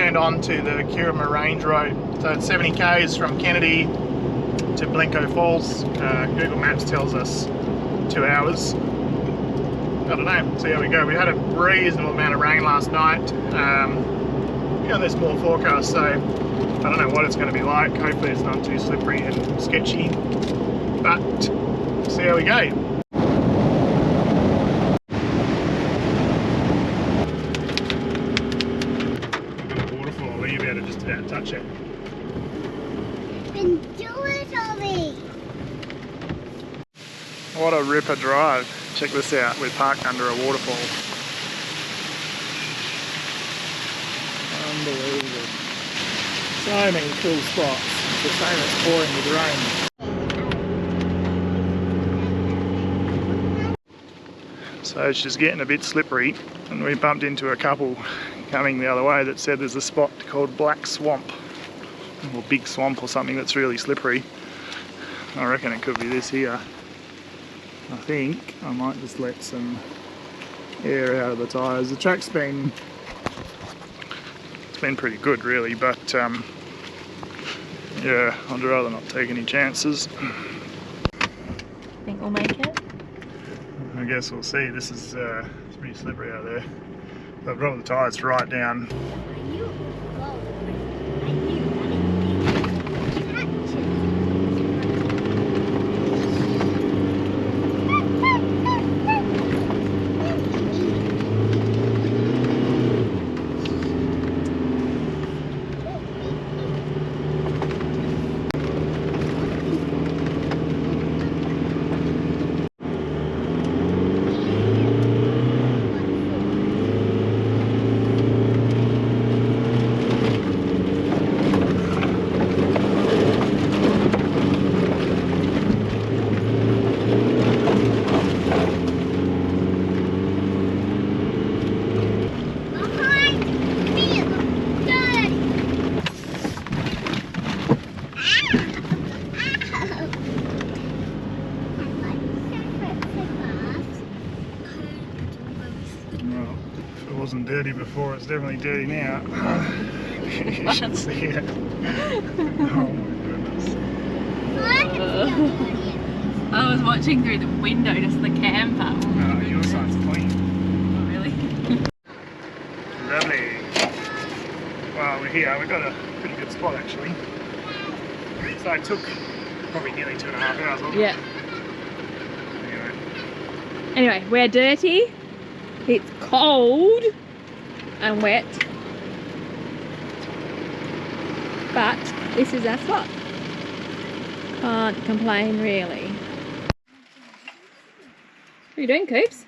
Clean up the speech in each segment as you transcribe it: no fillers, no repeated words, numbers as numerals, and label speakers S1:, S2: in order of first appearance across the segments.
S1: turned on to the Currama Range Road. So it's 70 k's from Kennedy to Blencoe Falls. Google Maps tells us 2 hours. I don't know, see how we go. We had a reasonable amount of rain last night. There's more forecast, so I don't know what it's going to be like. Hopefully it's not too slippery and sketchy, but see how we go. Waterfall, you better just about touch it.
S2: Enjoy it, Ollie.
S1: What a ripper drive. Check this out, we're parked under a waterfall. Unbelievable. So many cool spots. It's a shame it's pouring with rain. So she's getting a bit slippery, and we bumped into a couple coming the other way that said there's a spot called Black Swamp, or Big Swamp or something that's really slippery. I reckon it could be this here. I think I might just let some air out of the tyres. The track's been pretty good really, but yeah, I'd rather not take any chances.
S3: Think we'll make it?
S1: I guess we'll see. This is it's pretty slippery out there. I've brought the tyres right down. Wasn't dirty before, it's definitely dirty now. You should see it. Oh my goodness.
S3: I was watching through the window, just the camper.
S1: Oh, your side's clean.
S3: Oh, really?
S1: Lovely. Well, we're here. We've got a pretty good spot actually. So it took probably nearly 2.5 hours, wasn't it?
S3: Yeah. Anyway, we're dirty. It's cold and wet, but this is our spot. Can't complain really. What are you doing, Coops?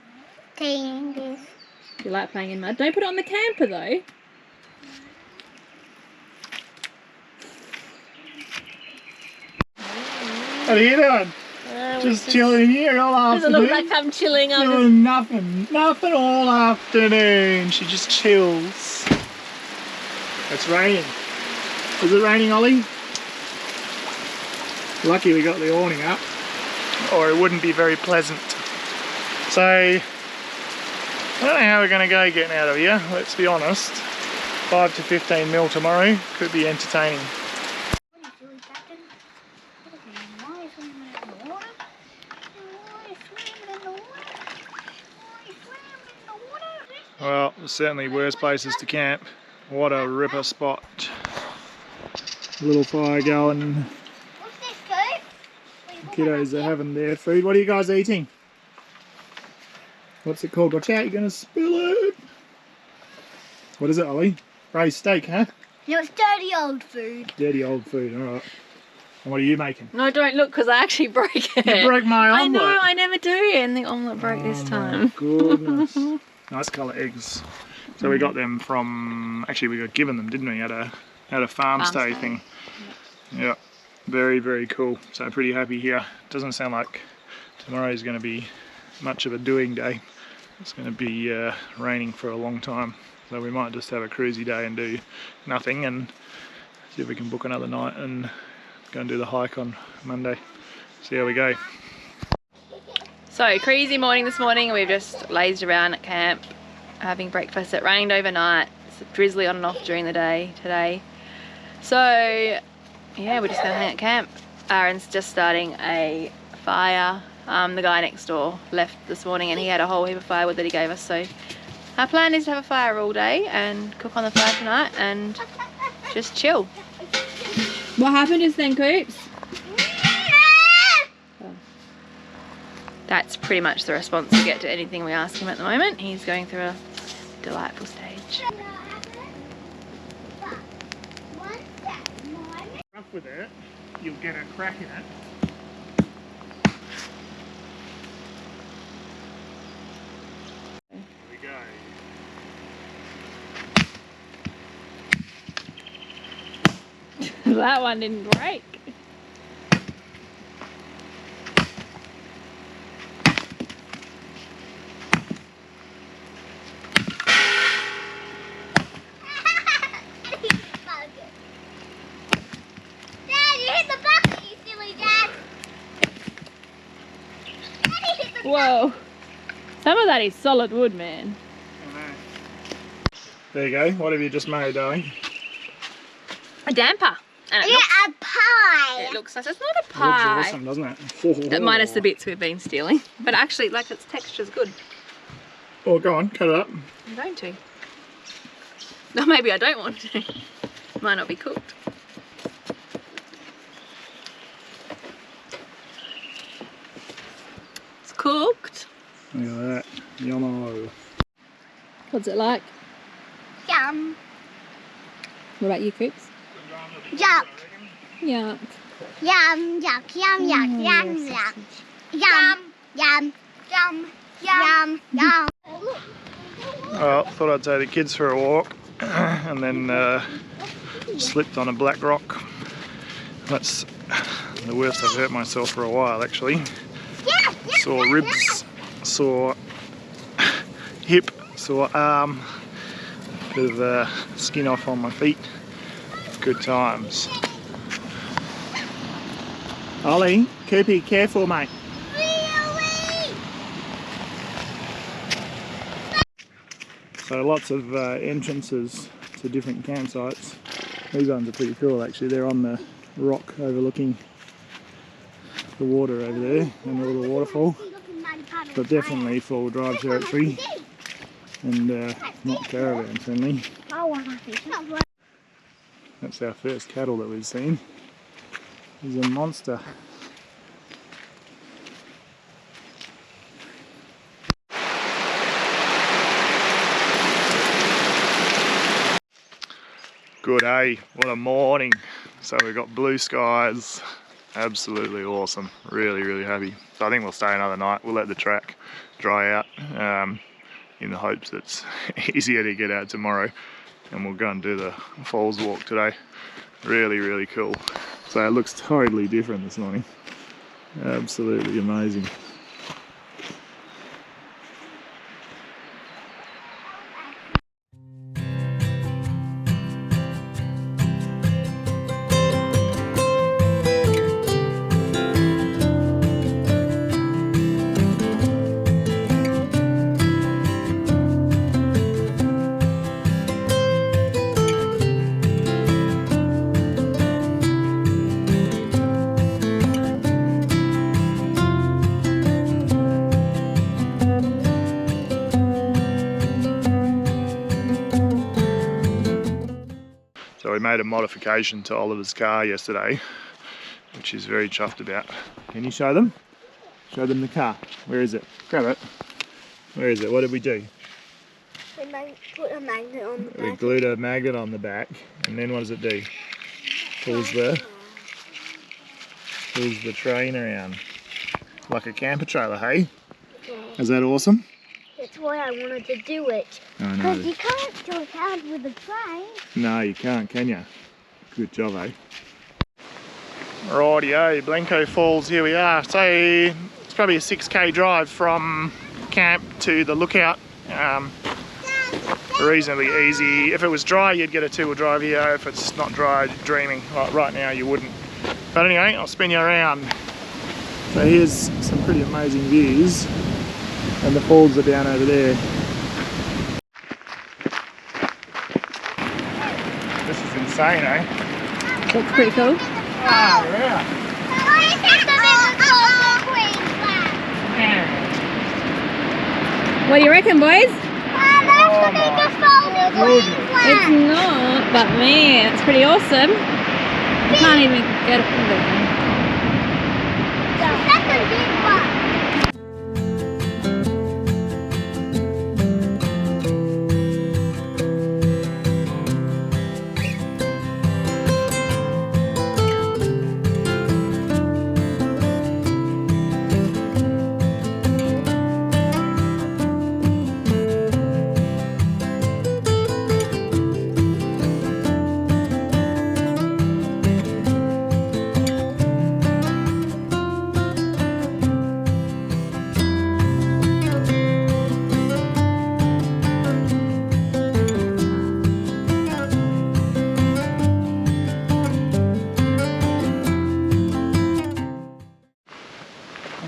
S2: Playing this.
S3: You like playing in mud? Don't put it on the camper though.
S1: What are you doing? Just chilling here all afternoon.
S3: Doesn't look like I'm chilling. I'm
S1: doing nothing all afternoon. She just chills. It's raining. Is it raining, Ollie? Lucky we got the awning up, or it wouldn't be very pleasant. So, I don't know how we're going to go getting out of here, let's be honest. 5 to 15 mil tomorrow, could be entertaining. Well, there's certainly worse places to camp. What a ripper spot. Little fire going.
S2: What's this, Coop?
S1: Kiddos are having their food. What are you guys eating? What's it called? Watch out, you're going to spill it. What is it, Ollie? Braised steak, huh?
S2: No, it's dirty old food.
S1: Dirty old food, alright. And what are you making?
S3: No, don't look, because I actually broke it.
S1: You broke my omelette.
S3: I know, I never do, and the omelette broke this time.
S1: Goodness. Nice colour eggs. So we got them from, actually we got given them, didn't we, at a farm stay thing. Yeah, very, very cool. So pretty happy here. Doesn't sound like tomorrow's going to be much of a doing day. It's going to be raining for a long time. So we might just have a cruisy day and do nothing and see if we can book another night and go and do the hike on Monday. See how we go.
S3: So, crazy morning this morning. We've just lazed around at camp, having breakfast. It rained overnight, drizzly on and off during the day today. So yeah, we're just gonna hang at camp. Aaron's just starting a fire. The guy next door left this morning and he had a whole heap of firewood that he gave us, so our plan is to have a fire all day and cook on the fire tonight and just chill. What happened just then, Coops? That's pretty much the response we get to anything we ask him at the moment. He's going through a delightful stage.
S1: Rough with it, you'll get a crack in it. Here we go.
S3: That one didn't break. Whoa. Some of that is solid wood, man.
S1: There you go. What have you just made, darling?
S3: A damper. And it
S2: A pie.
S3: It looks nice. It's not a
S1: Looks
S3: pie.
S1: awesome, doesn't it?
S3: Minus the bits we've been stealing. But actually, like, its texture's good.
S1: Oh, go on, cut it up.
S3: I'm going to. No, maybe I don't want to. Might not be cooked. It's cooked.
S1: Look at that. Yummo.
S3: What's it like?
S2: Yum.
S3: What about you, Coops?
S2: Yuck.
S3: Yuck.
S2: Yum. Yuck. Yum. Yuck. Yum. Yuck. Yum. Yum. Yum. Yum. Yum.
S1: Well, thought I'd take the kids for a walk and then slipped on a black rock. That's the worst I've hurt myself for a while, actually. Sore ribs, sore hip, sore arm, bit of skin off on my feet. Good times. Ollie, Coopy, careful, mate. So lots of entrances to different campsites. These ones are pretty cool actually. They're on the rock overlooking the water over there and the little waterfall. But definitely four-wheel drive territory and not caravan friendly. That's our first cattle that we've seen. He's a monster. Good, eh? What a morning. So we've got blue skies. Absolutely awesome. Really, really happy. So I think we'll stay another night. We'll let the track dry out in the hopes that it's easier to get out tomorrow. And we'll go and do the falls walk today. Really, really cool. So it looks totally different this morning. Absolutely amazing. So we made a modification to Oliver's car yesterday, which he's very chuffed about. Can you show them? Show them the car. Where is it? Grab it. Where is it? What did we do?
S2: We put a magnet on the back.
S1: We glued a magnet on the back, and then what does it do? Pulls the train around. Like a camper trailer, hey? Is that awesome?
S2: That's why I wanted to do it.
S1: I know.
S2: Because you can't do it out with a train.
S1: No, you can't, can you? Good job, eh? Rightio, Blencoe Falls, here we are. So it's probably a 6k drive from camp to the lookout. Reasonably easy. If it was dry, you'd get a 2-wheel drive here. If it's not dry, you're dreaming. Like right now, you wouldn't. But anyway, I'll spin you around. So here's some pretty amazing views. And the falls are down over there. insane, eh?
S3: Looks pretty cool.
S1: Oh, yeah.
S3: What do you reckon, boys?
S2: That's the biggest falls in Queensland.
S3: It's not, but man, it's pretty awesome. You can't even get it.
S2: The second big one.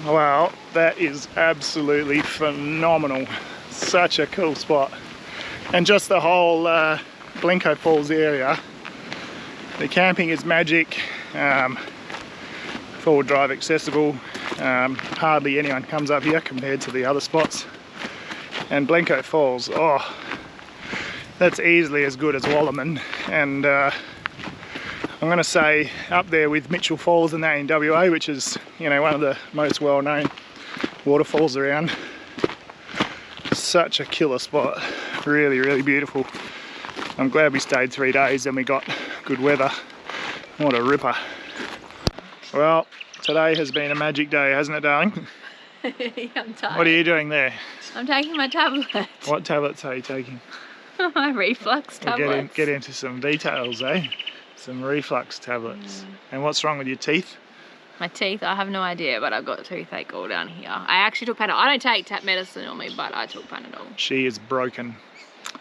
S1: Wow, that is absolutely phenomenal. Such a cool spot. And just the whole Blencoe Falls area. The camping is magic. Four-wheel drive accessible. Hardly anyone comes up here compared to the other spots. And Blencoe Falls, oh, that's easily as good as Wallerman. And I'm going to say up there with Mitchell Falls and that in WA, which is, you know, one of the most well-known waterfalls around. Such a killer spot. Really, really beautiful. I'm glad we stayed 3 days and we got good weather. What a ripper. Well, today has been a magic day, hasn't it, darling?
S3: I'm tired.
S1: What are you doing there?
S3: I'm taking my tablet.
S1: What tablets are you taking?
S3: My reflux
S1: We'll
S3: tablets.
S1: get into some details, eh? Some reflux tablets. And what's wrong with your teeth?
S3: My teeth, I have no idea, but I've got toothache all down here. I actually took Panadol. I don't take tap medicine normally, but I took Panadol.
S1: She is broken.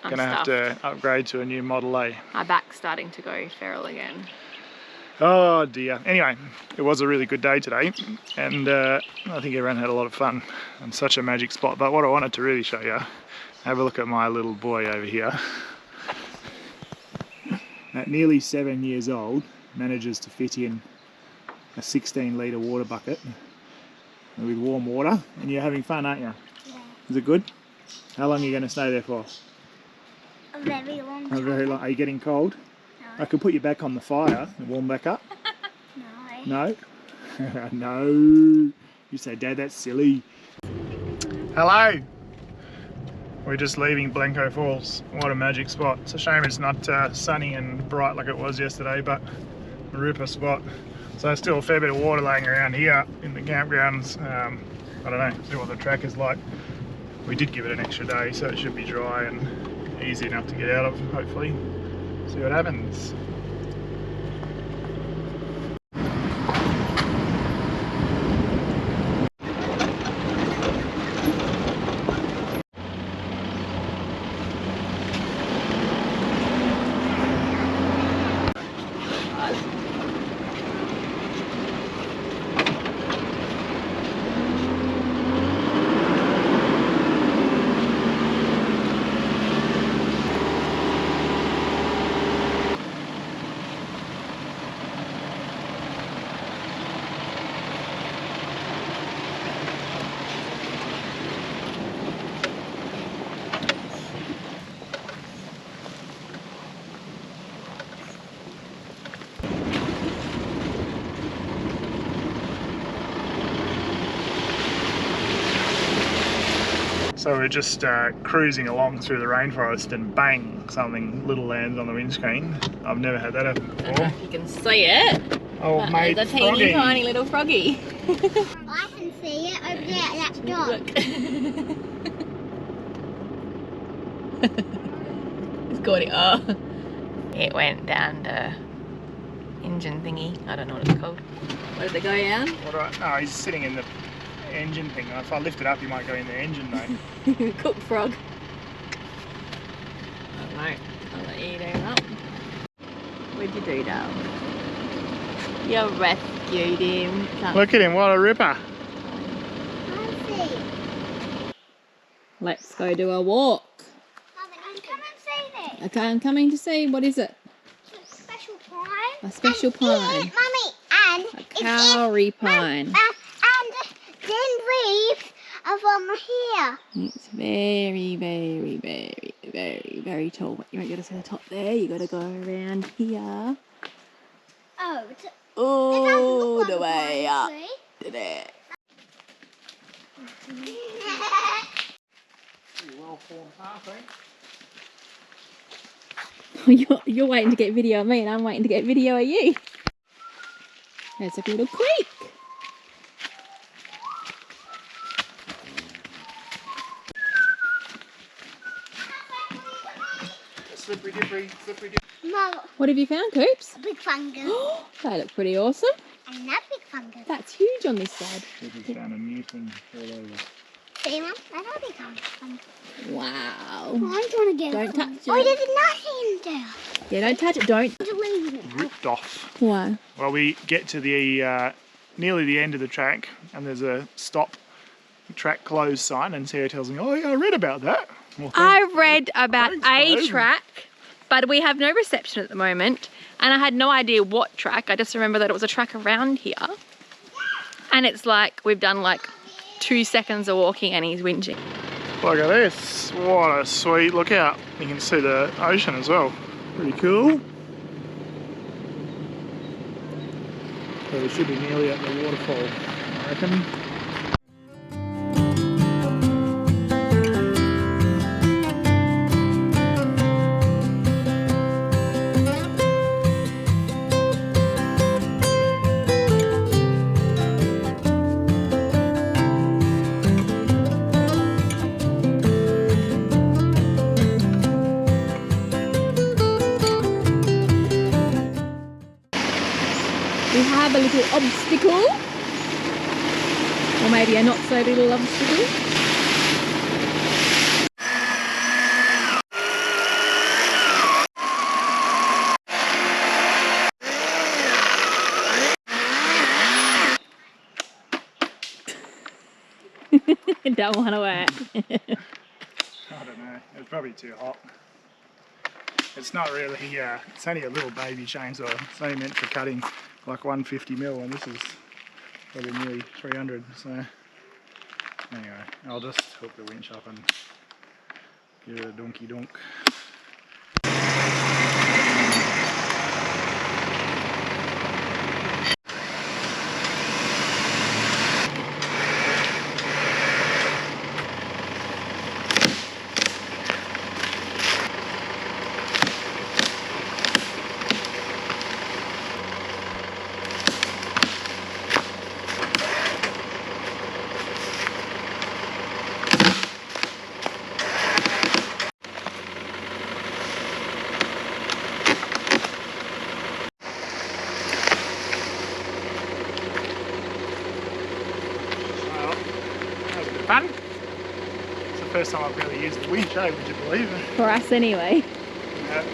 S3: I'm
S1: Gonna have to upgrade to a new Model A.
S3: My back's starting to go feral again.
S1: Oh dear. Anyway, it was a really good day today, and I think everyone had a lot of fun. And such a magic spot. But what I wanted to really show you, have a look at my little boy over here. At nearly 7 years old, manages to fit in a 16-litre water bucket with warm water, and you're having fun, aren't you?
S2: Yeah.
S1: Is it good? How long are you going to stay there for?
S2: A very long time.
S1: A very long. Are you getting cold?
S2: No.
S1: I could put you back on the fire and warm back up.
S2: No.
S1: No? No. You say, Dad, that's silly. Hello. We're just leaving Blencoe Falls. What a magic spot. It's a shame it's not sunny and bright like it was yesterday, but a ripper spot. So there's still a fair bit of water laying around here in the campgrounds. I don't know, see what the track is like. We did give it an extra day, so it should be dry and easy enough to get out of, hopefully. See what happens. So we're just cruising along through the rainforest and bang, something little lands on the windscreen. I've never had that happen before.
S3: You can see it.
S1: Oh mate,
S3: There's a teeny tiny little froggy.
S2: I can see it over there at that dog.
S3: Look. It's got it. Oh. It went down the engine thingy. I don't know what it's called. What did it go down?
S1: No, he's sitting in the engine thing. If I lift it up, he might go in the engine though.
S3: Cooked frog. I don't know. I'll let you do that. What'd you do, Dale? You rescued him.
S1: Look at him, what a ripper.
S2: I see.
S3: Let's go do a walk.
S2: Mother, come and see this.
S3: Okay, I'm coming to see. What is it?
S2: It's a special
S3: A special pine.
S2: Mummy, and
S3: A kauri pine.
S2: and then leaves are from here.
S3: It's very, very, very, very, very tall. You won't get to the top there. You got to go around here.
S2: Oh, it's
S3: All the way up to there. You're waiting to get video of me, and I'm waiting to get video of you. There's a little creek.
S1: Slippery dippery, slippery dippery.
S2: Mum,
S3: What have you found, Coops?
S2: a big fungus.
S3: They look pretty awesome.
S2: And that big fungus.
S3: That's huge on this side.
S1: We just found a new thing all over.
S2: See, Mum? That's a big fungus.
S3: Wow.
S2: I'm trying to get
S3: Don't
S2: it.
S3: touch it.
S2: Oh, there's nothing in there.
S3: Yeah, don't touch it. Don't.
S1: Ripped off.
S3: Why?
S1: Well, we get to the nearly the end of the track, and there's a stop track closed sign, and Sarah tells me, "Oh, yeah, I read about that." Well,
S3: I read about
S1: Thanks,
S3: a
S1: babe.
S3: track, but we have no reception at the moment, and I had no idea what track. I just remember that it was a track around here, and it's like we've done like 2 seconds of walking, and he's whinging.
S1: Look at this! What a sweet lookout! You can see the ocean as well. Pretty cool. So we should be nearly at the waterfall, I reckon.
S3: We have a little obstacle, or maybe a not so little obstacle. Don't want to work.
S1: I don't know, it's probably too hot. It's not really, it's only a little baby chainsaw. It's only meant for cutting like 150mm, and this is probably nearly 300, so anyway, I'll just hook the winch up and give it a donkey donk. Fun. It's the first time I've really used the winch, would you believe it?
S3: For us anyway.
S1: Yeah.